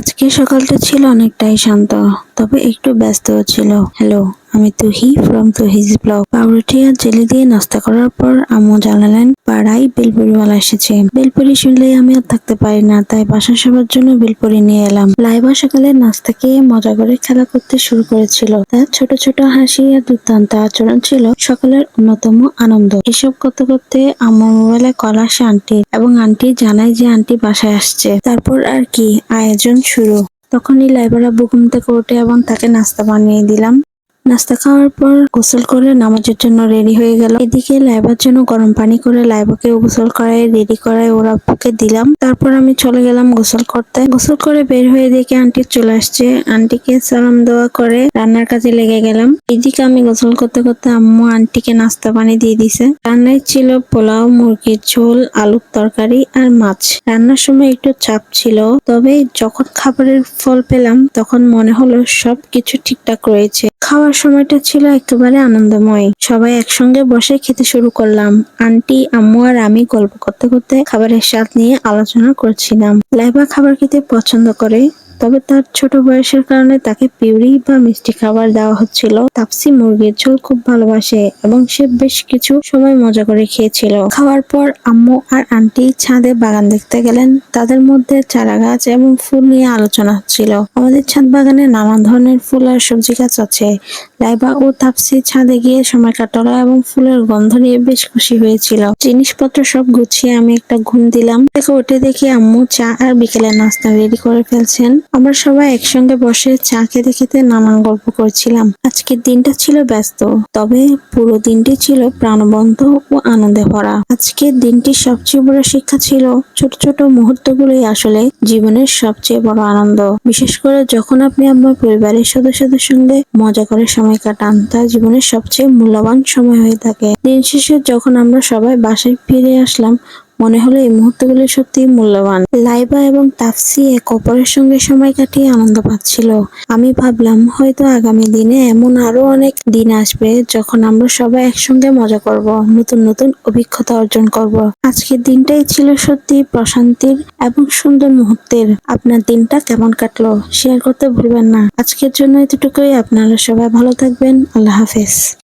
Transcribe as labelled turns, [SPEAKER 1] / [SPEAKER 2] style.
[SPEAKER 1] আজকে সকালটা ছিল অনেকটাই শান্ত, তবে একটু ব্যস্তও ছিল। হ্যালো, আমি তুহি ফ্রম তুহিজ ব্লগ। পাউরুটি আর জেলি দিয়ে নাস্তা করার পর আম্মু জানালেন পাড়ায় বেলপুরিওয়ালা এসেছে। বেলপুরি শুনলেই আমি আর থাকতে পারি না, তাই বাসার সবার জন্য বেলপুরি নিয়ে এলাম। লাইবা সকালে নাস্তা খেয়ে মজা করে খেলা করতে শুরু করেছিল। তার ছোট ছোট হাসি আর দুর্দান্ত আচরণ ছিল সকালের অন্যতম আনন্দ। এসব করতে করতে আমার মোবাইলে কল আসে আন্টির, এবং আন্টি জানায় যে আন্টি বাসায় আসছে। তারপর আর কি, আয়োজন শুরু। তখনই লাইবার আব্বু ঘুম থেকে ওঠে এবং তাকে নাস্তা বানিয়ে দিলাম। নাস্তা খাওয়ার পর গোসল করে নামাজের জন্য রেডি হয়ে গেল। এদিকে লাইবার জন্য গরম পানি করে লাইবাকে গোসল করায় রেডি করায় ওর আব্বুকে দিলাম। তারপর আমি চলে গেলাম গোসল করতে। গোসল করে বের হয়ে দেখে আন্টি চলে আসছে। আন্টিকে সালাম দেওয়া করে রান্নার কাজে লেগে গেলাম। এদিকে আমি গোসল করতে করতে আম্মু আন্টিকে নাস্তা পানি দিয়ে দিছে। রান্নায় ছিল পোলাও, মুরগির ঝোল, আলুর তরকারি আর মাছ। রান্নার সময় একটু চাপ ছিল, তবে যখন খাবারের ফল পেলাম তখন মনে হলো সবকিছু ঠিকঠাক রয়েছে। খাওয়ার সময়টা ছিল একেবারে আনন্দময়। সবাই একসঙ্গে বসে খেতে শুরু করলাম। আন্টি, আম্মু আর আমি গল্প করতে করতে খাবারের স্বাদ নিয়ে আলোচনা করছিলাম। লাইবা খাবার খেতে পছন্দ করে, তবে তার ছোট বয়সের কারণে তাকে পিউরি বা মিষ্টি খাবার দেওয়া হচ্ছিল। তাপসি মুরগির ঝোল খুব ভালোবাসে এবং সে বেশ কিছু সময় মজা করে খেয়েছিল। খাওয়ার পর আম্মু আর আন্টি ছাদে বাগান দেখতে গেলেন। তাদের মধ্যে চারা গাছ এবং ফুল নিয়ে আলোচনা হচ্ছিল। আমাদের ছাদ বাগানে নানা ধরনের ফুল আর সবজি গাছ আছে। লাইবা ও তাপসি ছাদে গিয়ে সময় কাটালো এবং ফুলের গন্ধ নিয়ে বেশ খুশি হয়েছিল। জিনিসপত্র সব গুছিয়ে আমি একটা ঘুম দিলাম। থেকে উঠে দেখি আম্মু চা আর বিকেলের নাস্তা রেডি করে ফেলছেন। আমরা সবাই একসঙ্গে বসে চা খেতে খেতে নানান গল্প করছিলাম। আজকের দিনটা ছিল ব্যস্ত, তবে পুরো দিনটি ছিল প্রাণবন্ত ও আনন্দে ভরা। আজকের দিনটির সবচেয়ে বড় শিক্ষা ছিল ছোট ছোট মুহূর্তগুলোই আসলে জীবনের সবচেয়ে বড় আনন্দ। বিশেষ করে যখন আপনি আপনার পরিবারের সদস্যদের সঙ্গে মজা করে সময় কাটান, তা জীবনের সবচেয়ে মূল্যবান সময় হয়ে থাকে। দিন শেষে যখন আমরা সবাই বাসায় ফিরে আসলাম, মনে হলো এই মুহূর্তগুলো সত্যি মূল্যবান। লাইবা এবং তাফসি এক অপরের সঙ্গে সময় কাটিয়ে আনন্দ পাচ্ছিল। আমি ভাবলাম হয়তো আগামী দিনে এমন আরো অনেক দিন আসবে যখন আমরা সবাই একসঙ্গে মজা করব, নতুন নতুন অভিজ্ঞতা অর্জন করব। আজকের দিনটাই ছিল সত্যি প্রশান্তির এবং সুন্দর মুহূর্তের। আপনার দিনটা কেমন কাটলো শেয়ার করতে ভুলবেন না। আজকের জন্য এতটুকুই। আপনারা সবাই ভালো থাকবেন। আল্লাহ হাফেজ।